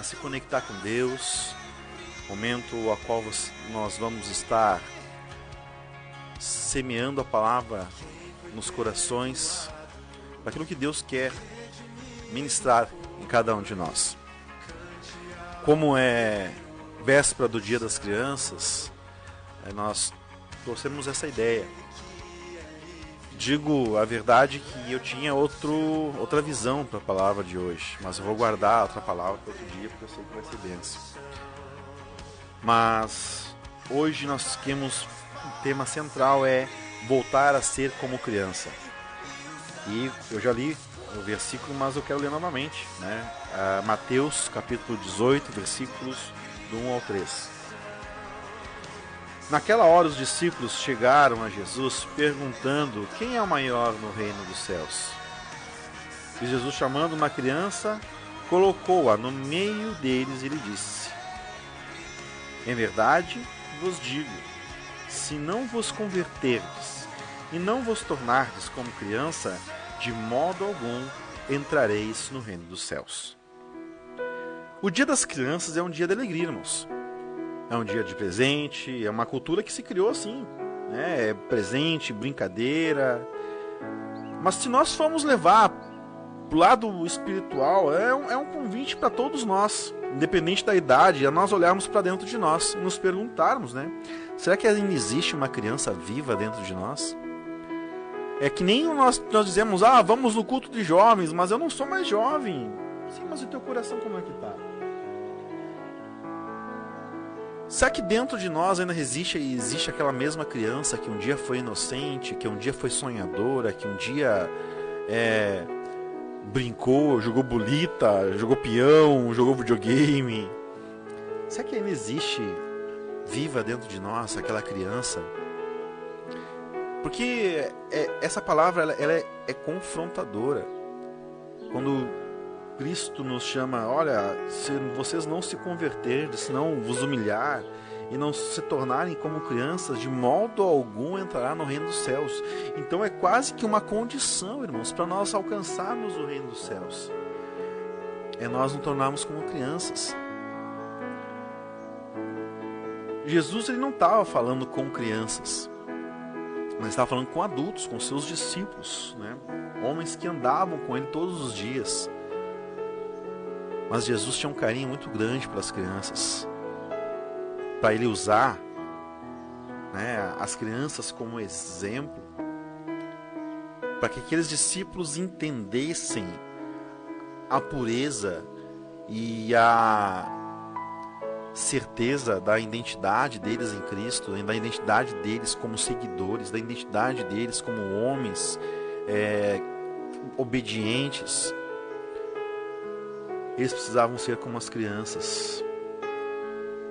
a se conectar com Deus, momento ao qual nós vamos estar semeando a palavra nos corações, para aquilo que Deus quer ministrar em cada um de nós. Como é véspera do Dia das Crianças, nós trouxemos essa ideia. Digo a verdade que eu tinha outra visão para a palavra de hoje, mas eu vou guardar outra palavra para outro dia, porque eu sei que vai ser bênção. Mas hoje nós temos o tema central é voltar a ser como criança. E eu já li o versículo, mas eu quero ler novamente, né? Mateus capítulo 18, versículos do 1 ao 3. Naquela hora os discípulos chegaram a Jesus perguntando: quem é o maior no reino dos céus? E Jesus, chamando uma criança, colocou-a no meio deles e lhe disse: em verdade vos digo, se não vos converterdes e não vos tornardes como criança, de modo algum entrareis no reino dos céus. O Dia das Crianças é um dia de alegria, irmãos. É um dia de presente, é uma cultura que se criou assim, né? É presente, brincadeira. Mas se nós formos levar para o lado espiritual, é um convite para todos nós, independente da idade, a nós olharmos para dentro de nós e nos perguntarmos, né? Será que ainda existe uma criança viva dentro de nós? É que nem nós dizemos, vamos no culto de jovens, mas eu não sou mais jovem. Sim, mas o teu coração como é que está? Será que dentro de nós ainda existe aquela mesma criança que um dia foi inocente, que um dia foi sonhadora, que um dia brincou, jogou bolita, jogou peão, jogou videogame? Será que ainda existe viva dentro de nós aquela criança? Porque essa palavra ela é confrontadora. Quando Cristo nos chama, olha, se vocês não se converterem, se não vos humilhar e não se tornarem como crianças, de modo algum entrará no reino dos céus. Então é quase que uma condição, irmãos, para nós alcançarmos o reino dos céus. É nós nos tornarmos como crianças. Jesus ele não estava falando com crianças, mas estava falando com adultos, com seus discípulos, né? Homens que andavam com ele todos os dias. Mas Jesus tinha um carinho muito grande pelas crianças, para ele usar, né, as crianças como exemplo, para que aqueles discípulos entendessem a pureza e a certeza da identidade deles em Cristo, da identidade deles como seguidores, da identidade deles como homens obedientes. Eles precisavam ser como as crianças,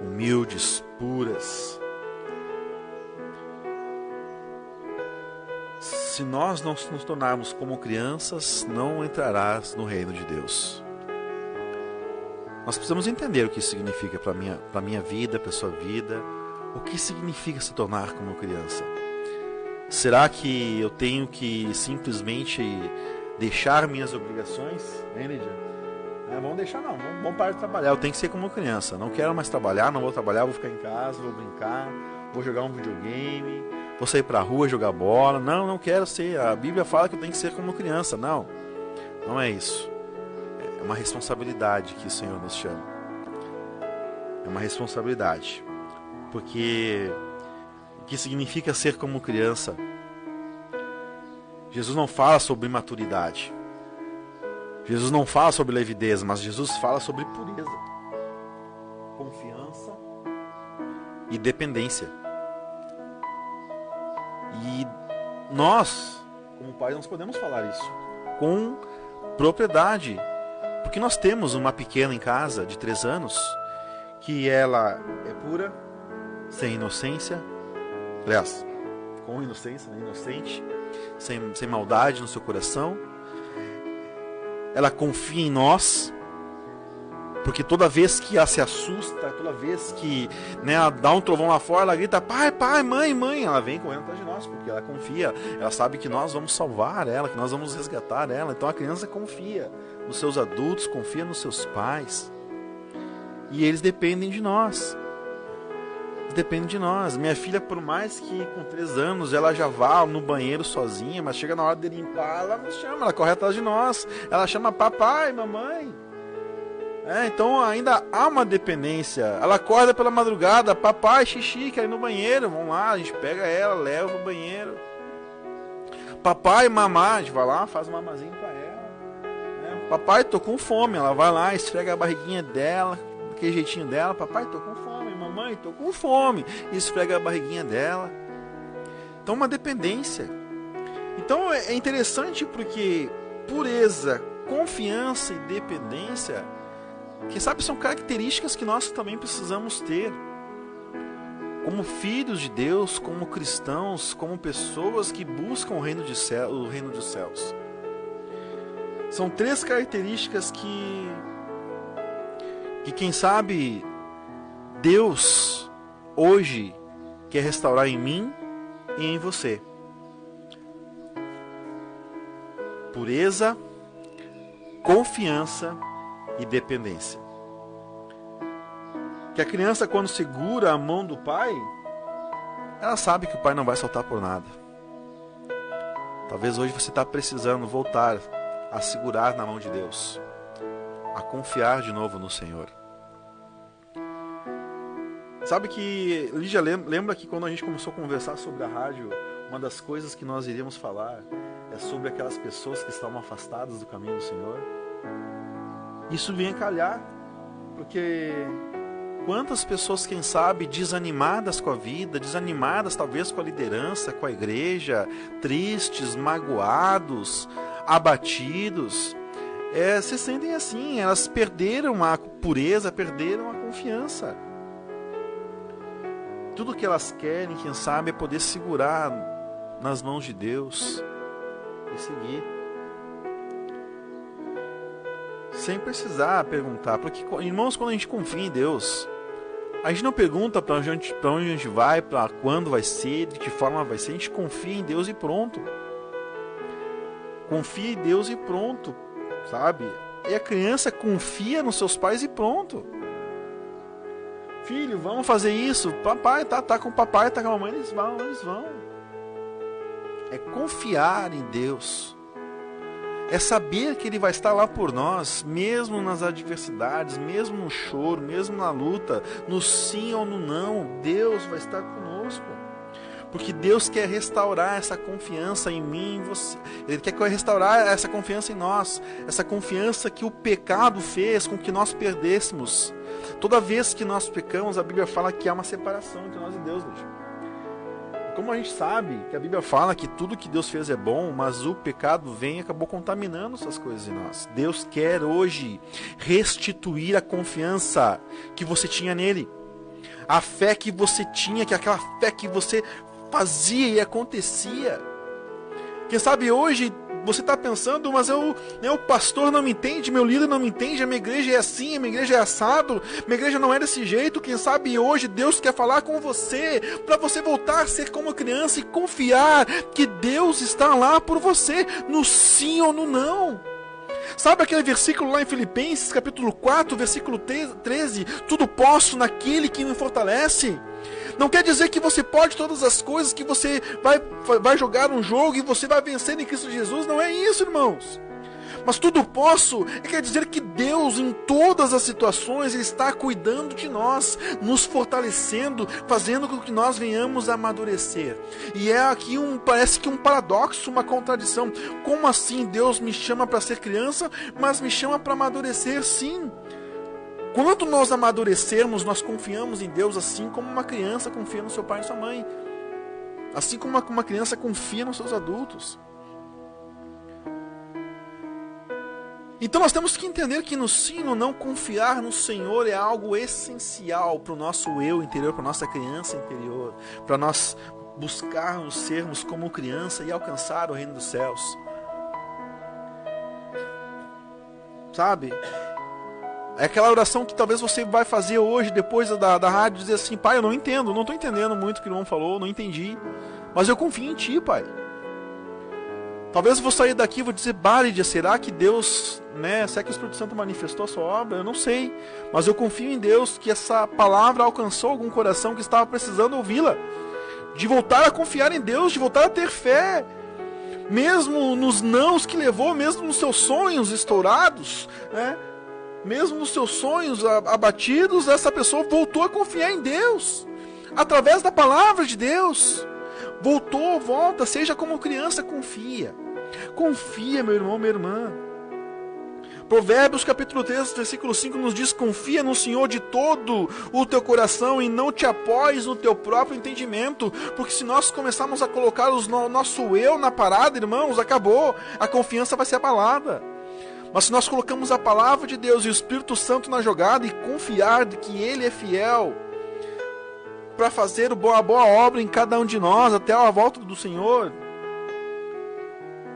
humildes, puras. Se nós não nos tornarmos como crianças, não entrarás no reino de Deus. Nós precisamos entender o que isso significa para a minha vida, para a sua vida. O que significa se tornar como criança? Será que eu tenho que simplesmente deixar minhas obrigações? Hein, Lídia? Vamos deixar não, vamos parar de trabalhar. Eu tenho que ser como criança, não quero mais trabalhar, não vou trabalhar, vou ficar em casa, vou brincar, vou jogar um videogame, vou sair pra rua jogar bola. Não quero ser, a Bíblia fala que eu tenho que ser como criança. Não é isso. É uma responsabilidade que o Senhor nos chama. É uma responsabilidade, porque o que significa ser como criança? Jesus não fala sobre maturidade, Jesus não fala sobre levidez, mas Jesus fala sobre pureza, confiança e dependência. E nós, como pais, nós podemos falar isso com propriedade, porque nós temos uma pequena em casa de 3 anos, que ela é pura, sem inocência, aliás, com inocência, né? Inocente, sem maldade no seu coração. Ela confia em nós, porque toda vez que ela se assusta, toda vez que, né, ela dá um trovão lá fora, ela grita, pai, pai, mãe, mãe. Ela vem correndo atrás de nós, porque ela confia, ela sabe que nós vamos salvar ela, que nós vamos resgatar ela. Então a criança confia nos seus adultos, confia nos seus pais. E eles dependem de nós. Depende de nós. Minha filha, por mais que com 3 anos ela já vá no banheiro sozinha, mas chega na hora de limpar, ela nos chama, ela corre atrás de nós. Ela chama papai, mamãe. Então ainda há uma dependência. Ela acorda pela madrugada, papai, xixi, quer ir no banheiro. Vamos lá, a gente pega ela, leva pro banheiro. Papai, mamá, a gente vai lá, faz um mamazinho pra ela. Papai, tô com fome. Ela vai lá, esfrega a barriguinha dela, daquele jeitinho dela. Papai, tô com fome. Mamãe, tô com fome. E esfrega a barriguinha dela. Então, uma dependência. Então, é interessante porque pureza, confiança e dependência, quem sabe são características que nós também precisamos ter. Como filhos de Deus, como cristãos, como pessoas que buscam o reino dos céus. São 3 características que quem sabe Deus hoje quer restaurar em mim e em você. Pureza, confiança e dependência. Que a criança, quando segura a mão do pai, ela sabe que o pai não vai soltar por nada. Talvez hoje você está precisando voltar a segurar na mão de Deus, a confiar de novo no Senhor. Sabe que, Lígia, lembra que quando a gente começou a conversar sobre a rádio, uma das coisas que nós iríamos falar é sobre aquelas pessoas que estavam afastadas do caminho do Senhor? Isso vem a calhar, porque quantas pessoas, quem sabe, desanimadas com a vida, desanimadas talvez com a liderança, com a igreja, tristes, magoados, abatidos, se sentem assim, elas perderam a pureza, perderam a confiança. Tudo que elas querem, quem sabe, é poder segurar nas mãos de Deus e seguir. Sem precisar perguntar. Porque, irmãos, quando a gente confia em Deus, a gente não pergunta para onde a gente vai, para quando vai ser, de que forma vai ser. A gente confia em Deus e pronto. Confia em Deus e pronto, sabe? E a criança confia nos seus pais e pronto. Filho, vamos fazer isso. Papai, tá com o papai, tá com a mamãe, eles vão. É confiar em Deus. É saber que Ele vai estar lá por nós, mesmo nas adversidades, mesmo no choro, mesmo na luta, no sim ou no não. Deus vai estar conosco. Porque Deus quer restaurar essa confiança em mim e em você. Ele quer restaurar essa confiança em nós. Essa confiança que o pecado fez com que nós perdêssemos. Toda vez que nós pecamos, a Bíblia fala que há uma separação entre nós e Deus. Como a gente sabe que a Bíblia fala que tudo que Deus fez é bom, mas o pecado vem e acabou contaminando essas coisas em nós. Deus quer hoje restituir a confiança que você tinha nele. A fé que você tinha, que aquela fé que você fazia e acontecia. Quem sabe hoje você está pensando, mas o pastor não me entende, meu líder não me entende, a minha igreja é assim, a minha igreja é assado, minha igreja não é desse jeito. Quem sabe hoje Deus quer falar com você, para você voltar a ser como criança e confiar que Deus está lá por você, no sim ou no não. Sabe aquele versículo lá em Filipenses, capítulo 4, versículo 13? Tudo posso naquele que me fortalece. Não quer dizer que você pode todas as coisas, que você vai jogar um jogo e você vai vencer em Cristo Jesus. Não é isso, irmãos. Mas tudo posso quer dizer que Deus, em todas as situações, Ele está cuidando de nós, nos fortalecendo, fazendo com que nós venhamos a amadurecer. E é aqui parece que um paradoxo, uma contradição. Como assim Deus me chama para ser criança, mas me chama para amadurecer? Sim. Quando nós amadurecermos, nós confiamos em Deus assim como uma criança confia no seu pai e sua mãe. Assim como uma criança confia nos seus adultos. Então nós temos que entender que no sim, no não, confiar no Senhor é algo essencial para o nosso eu interior, para a nossa criança interior, para nós buscarmos sermos como criança e alcançar o reino dos céus. Sabe? É aquela oração que talvez você vai fazer hoje, depois da rádio, dizer assim: Pai, eu não entendo, não estou entendendo muito o que o irmão falou, não entendi, mas eu confio em Ti, Pai. Talvez eu vou sair daqui e vou dizer, Lídia, será que Deus, será que o Espírito Santo manifestou a sua obra? Eu não sei, mas eu confio em Deus que essa palavra alcançou algum coração que estava precisando ouvi-la, de voltar a confiar em Deus, de voltar a ter fé, mesmo nos nãos que levou, mesmo nos seus sonhos estourados, mesmo nos seus sonhos abatidos, essa pessoa voltou a confiar em Deus, através da palavra de Deus. Volta, seja como criança, confia. Confia, meu irmão, minha irmã. Provérbios capítulo 3, versículo 5 nos diz: confia no Senhor de todo o teu coração e não te apoies no teu próprio entendimento, porque se nós começarmos a colocar o nosso eu na parada, irmãos, acabou, a confiança vai ser abalada. Mas se nós colocamos a palavra de Deus e o Espírito Santo na jogada e confiar de que Ele é fiel para fazer a boa obra em cada um de nós até a volta do Senhor,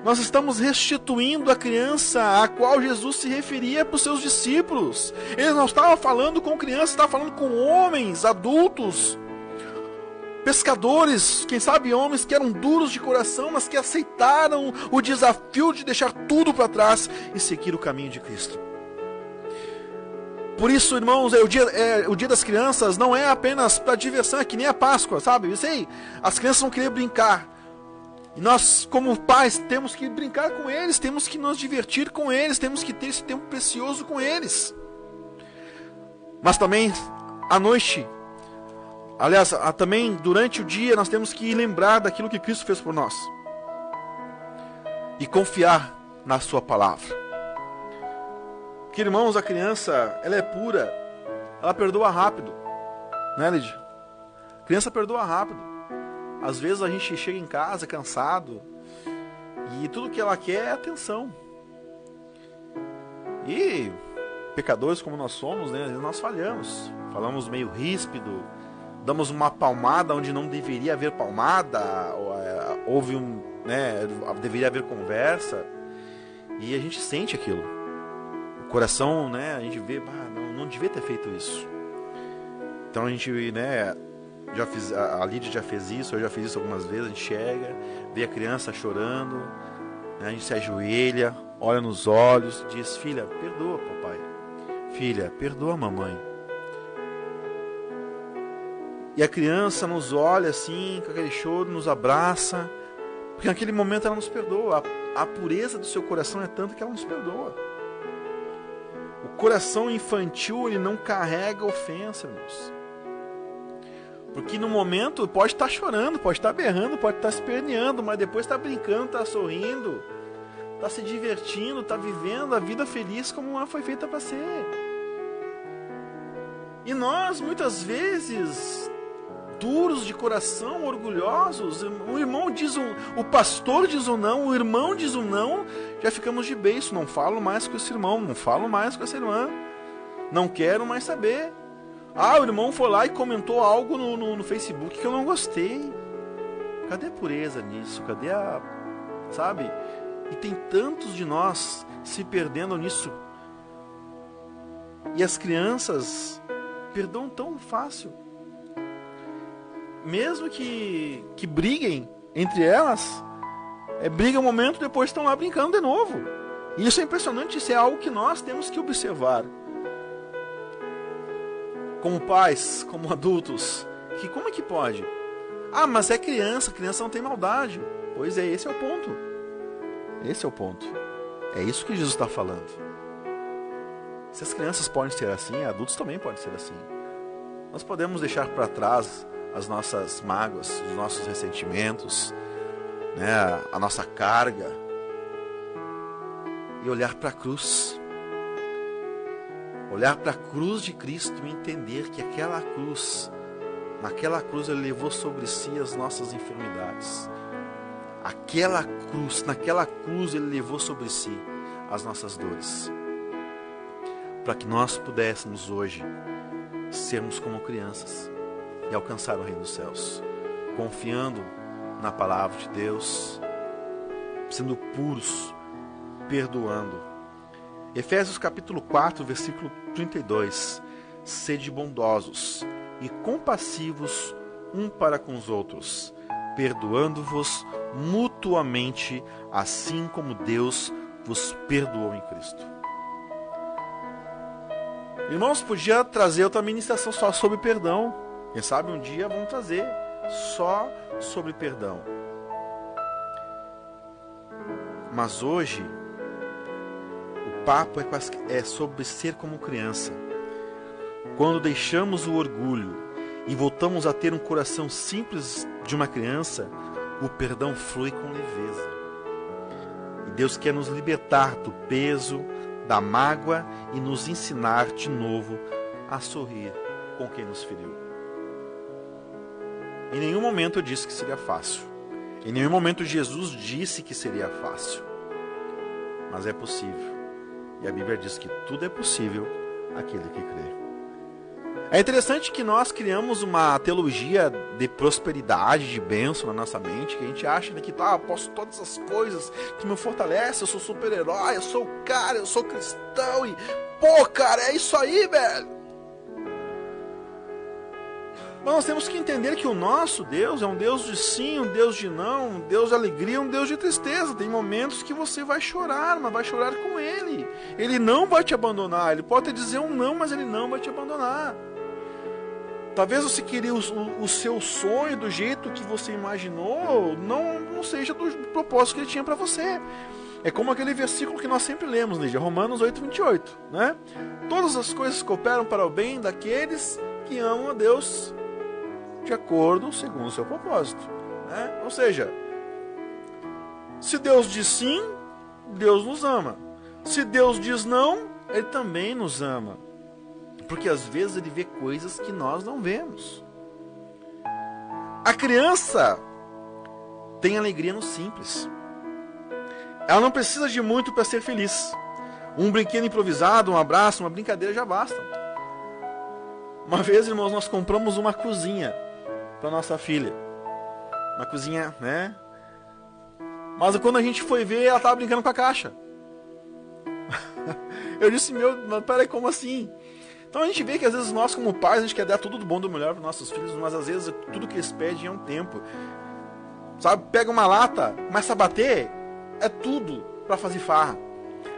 nós estamos restituindo a criança a qual Jesus se referia para os seus discípulos. Ele não estava falando com crianças, estava falando com homens, adultos, pescadores, quem sabe homens que eram duros de coração, mas que aceitaram o desafio de deixar tudo para trás e seguir o caminho de Cristo. Por isso, irmãos, o dia das crianças não é apenas para diversão, é que nem a Páscoa, sabe? Eu sei, as crianças vão querer brincar. E nós, como pais, temos que brincar com eles, temos que nos divertir com eles, temos que ter esse tempo precioso com eles. Mas também, à noite, aliás, também durante o dia, nós temos que lembrar daquilo que Cristo fez por nós. E confiar na sua palavra. Porque, irmãos, a criança, ela é pura, ela perdoa rápido, né, Lídia? A criança perdoa rápido. Às vezes a gente chega em casa cansado e tudo que ela quer é atenção. E pecadores como nós somos, nós falamos meio ríspido, damos uma palmada onde não deveria haver palmada, deveria haver conversa, e a gente sente aquilo. O coração, a gente vê, não devia ter feito isso. Então a gente, a Lídia já fez isso, eu já fiz isso algumas vezes. A gente chega, vê a criança chorando, a gente se ajoelha, olha nos olhos, diz: filha, perdoa papai, filha, perdoa mamãe. E a criança nos olha assim, com aquele choro, nos abraça, porque naquele momento ela nos perdoa. A pureza do seu coração é tanto que ela nos perdoa. O coração infantil, ele não carrega ofensa, irmãos. Porque no momento pode estar chorando, pode estar berrando, pode estar esperneando, mas depois está brincando, está sorrindo, está se divertindo, está vivendo a vida feliz como ela foi feita para ser. E nós, muitas vezes, duros de coração, orgulhosos, o pastor diz um não, o irmão diz um não, já ficamos de beiço, não falo mais com esse irmão, não falo mais com essa irmã, não quero mais saber. O irmão foi lá e comentou algo no Facebook que eu não gostei. Cadê a pureza nisso? Cadê a... Sabe? E tem tantos de nós se perdendo nisso. E as crianças perdoam tão fácil. Mesmo que briguem entre elas, brigam um momento, depois estão lá brincando de novo. E isso é impressionante, isso é algo que nós temos que observar. Como pais, como adultos, que como é que pode? Mas é criança não tem maldade. Pois é, esse é o ponto. Esse é o ponto. É isso que Jesus está falando. Se as crianças podem ser assim, adultos também podem ser assim. Nós podemos deixar para trás as nossas mágoas, os nossos ressentimentos, a nossa carga, e olhar para a cruz. Olhar para a cruz de Cristo e entender que naquela cruz Ele levou sobre si as nossas enfermidades. Naquela cruz Ele levou sobre si as nossas dores. Para que nós pudéssemos hoje sermos como crianças e alcançar o reino dos céus, confiando na palavra de Deus, sendo puros, perdoando. Efésios capítulo 4, versículo 32. Sede bondosos e compassivos um para com os outros, perdoando-vos mutuamente, assim como Deus vos perdoou em Cristo. Irmãos, podia trazer outra ministração só sobre perdão. Quem sabe um dia vamos trazer só sobre perdão. Mas hoje, o papo é sobre ser como criança. Quando deixamos o orgulho e voltamos a ter um coração simples de uma criança, o perdão flui com leveza. E Deus quer nos libertar do peso, da mágoa e nos ensinar de novo a sorrir com quem nos feriu. Em nenhum momento eu disse que seria fácil. Em nenhum momento Jesus disse que seria fácil. Mas é possível. E a Bíblia diz que tudo é possível àquele que crê. É interessante que nós criamos uma teologia de prosperidade, de bênção na nossa mente, que a gente acha que eu posso todas as coisas, que me fortalece, eu sou super-herói, eu sou o cara, eu sou cristão e, cara, é isso aí, velho. Mas nós temos que entender que o nosso Deus é um Deus de sim, um Deus de não, um Deus de alegria, um Deus de tristeza. Tem momentos que você vai chorar, mas vai chorar com Ele. Ele não vai te abandonar, Ele pode te dizer um não, mas Ele não vai te abandonar. Talvez você queria o seu sonho do jeito que você imaginou, não seja do propósito que Ele tinha para você. É como aquele versículo que nós sempre lemos, né? Romanos 8:28, né? Todas as coisas cooperam para o bem daqueles que amam a Deus de acordo segundo o seu propósito, né? Ou seja, se Deus diz sim, Deus nos ama. Se Deus diz não, Ele também nos ama. Porque às vezes Ele vê coisas que nós não vemos. A criança tem alegria no simples. Ela não precisa de muito para ser feliz. Um brinquedo improvisado, um abraço, uma brincadeira já basta. Uma vez, irmãos, nós compramos uma cozinha para nossa filha. Uma cozinha, né? Mas quando a gente foi ver, ela estava brincando com a caixa. Eu disse, mas peraí, como assim? Então a gente vê que às vezes nós como pais, a gente quer dar tudo do bom e do melhor para nossos filhos, mas às vezes tudo que eles pedem é um tempo. Sabe, pega uma lata, começa a bater, é tudo para fazer farra.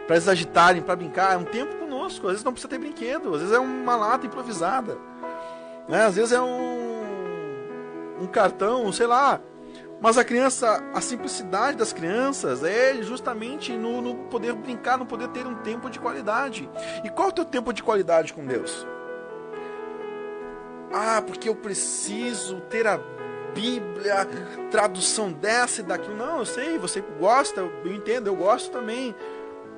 Para eles agitarem, para brincar, é um tempo conosco. Às vezes não precisa ter brinquedo, às vezes é uma lata improvisada, né? Às vezes é um cartão, sei lá. Mas a criança, a simplicidade das crianças é justamente no poder brincar, no poder ter um tempo de qualidade. E qual é o teu tempo de qualidade com Deus? Porque eu preciso ter a Bíblia, tradução dessa e daquilo. Não, eu sei, você gosta, eu entendo, eu gosto também.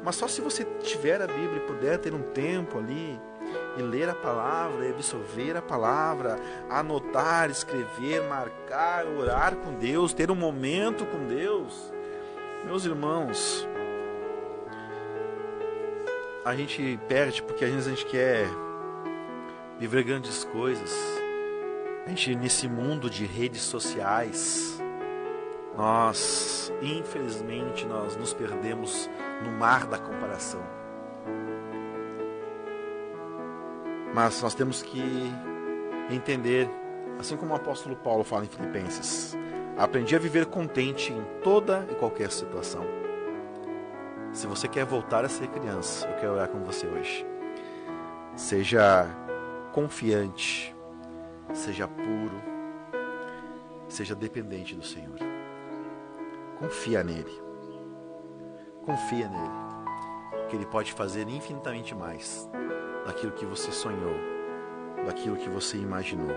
Mas só se você tiver a Bíblia e puder ter um tempo ali e ler a palavra, absorver a palavra, anotar, escrever, marcar, orar com Deus, ter um momento com Deus. Meus irmãos, a gente perde porque às vezes a gente quer viver grandes coisas. A gente, nesse mundo de redes sociais, infelizmente, nós nos perdemos no mar da comparação. Mas nós temos que entender, assim como o apóstolo Paulo fala em Filipenses, aprendi a viver contente em toda e qualquer situação. Se você quer voltar a ser criança, eu quero orar com você hoje. Seja confiante, seja puro, seja dependente do Senhor. Confia nele. Confia nele, que Ele pode fazer infinitamente mais daquilo que você sonhou, daquilo que você imaginou.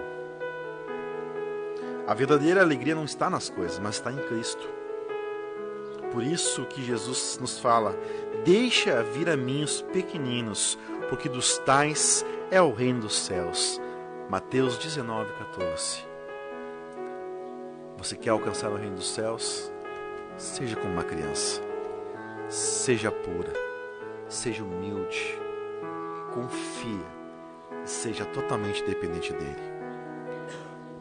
A verdadeira alegria não está nas coisas, mas está em Cristo. Por isso que Jesus nos fala: deixa vir a mim os pequeninos, porque dos tais é o reino dos céus. Mateus 19:14. Você quer alcançar o reino dos céus? Seja como uma criança. Seja pura. Seja humilde. Confia. Seja totalmente dependente dele.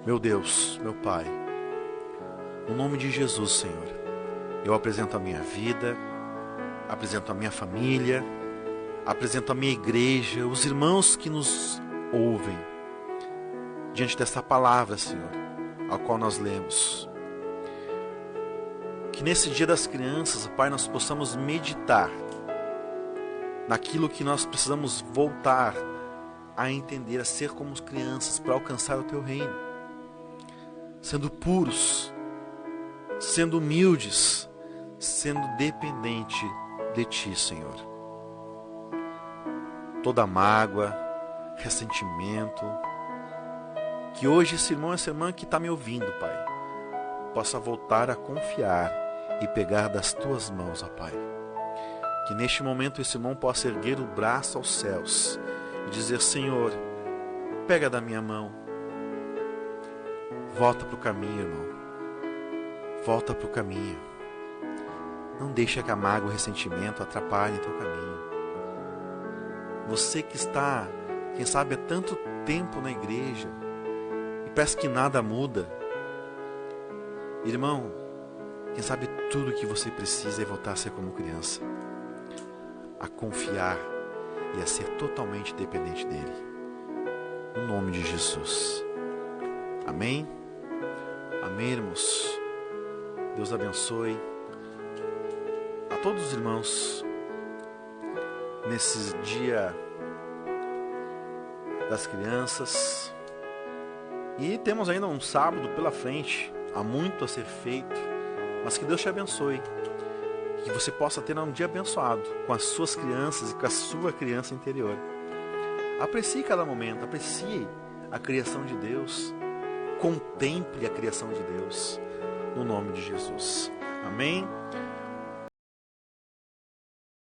Meu Deus, meu Pai, no nome de Jesus, Senhor, eu apresento a minha vida, apresento a minha família, apresento a minha igreja, os irmãos que nos ouvem, diante dessa palavra, Senhor, a qual nós lemos. Que nesse dia das crianças, Pai, nós possamos meditar naquilo que nós precisamos voltar a entender, a ser como crianças para alcançar o Teu reino. Sendo puros, sendo humildes, sendo dependente de Ti, Senhor. Toda mágoa, ressentimento, que hoje esse irmão, essa irmã que está me ouvindo, Pai, possa voltar a confiar e pegar das Tuas mãos, ó Pai. Que neste momento esse irmão possa erguer o braço aos céus e dizer: Senhor, pega da minha mão, volta para o caminho, irmão, volta para o caminho. Não deixa que a mágoa e o ressentimento atrapalhem teu caminho. Você que está, quem sabe, há tanto tempo na igreja e parece que nada muda, irmão, quem sabe tudo que você precisa é voltar a ser como criança, a confiar e a ser totalmente dependente dele. No nome de Jesus. Amém? Amém, irmãos? Deus abençoe a todos os irmãos nesse dia das crianças. E temos ainda um sábado pela frente, há muito a ser feito, mas que Deus te abençoe, que você possa ter um dia abençoado com as suas crianças e com a sua criança interior. Aprecie cada momento, aprecie a criação de Deus, contemple a criação de Deus, no nome de Jesus. Amém?